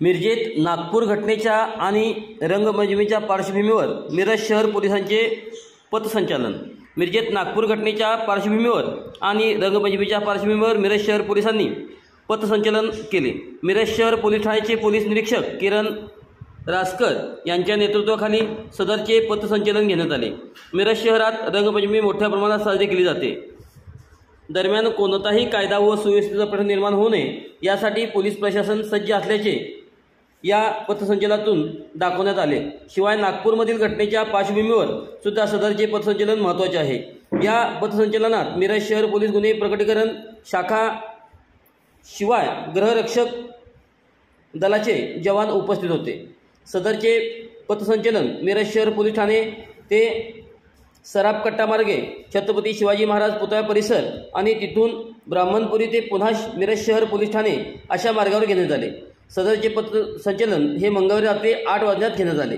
मिरजेत नागपूर घटनेच्या आणि रंगमंचमीच्या पार्श्वभूमीवर मिरज शहर पोलिसांचे पथसंचलन। मिरजेत नागपूर घटनेच्या पार्श्वभूमीवर आणि रंगमंचमीच्या पार्श्वभूमीवर मिरज शहर पोलिसांनी पथसंचलन केले। मिरज शहर पोलीस ठाण्याचे पोलीस निरीक्षक किरण रासकर यांच्या नेतृत्वाखाली सदरचे पथसंचलन घेण्यात आले। मिरज शहरात रंगपंचमी मोठ्या प्रमाणात साजरी केली जाते। दरम्यान कोणताही कायदा व सुव्यवस्थेचा प्रश्न निर्माण होऊ नये यासाठी पोलीस प्रशासन सज्ज असल्याचे या पथसंचलनातून दाखवण्यात आले। शिवाय नागपूरमधील घटनेच्या पार्श्वभूमीवर सुद्धा सदरचे पथसंचलन महत्त्वाचे आहे। या पथसंचलनात मिरज शहर पोलीस गुन्हे प्रकटीकरण शाखा शिवाय गृहरक्षक दलाचे जवान उपस्थित होते। सदरचे पथसंचलन मिरज शहर पोलीस ठाणे ते सराफ कट्टा मार्गे छत्रपती शिवाजी महाराज पुतळा परिसर आणि तिथून ब्राह्मणपुरी ते पुन्हा मिरज शहर पोलीस ठाणे अशा मार्गावर घेण्यात आले। सदरचे पथसंचलन हे मंगळवारी रात्री 8 वाजण्यात घेण्यात आले।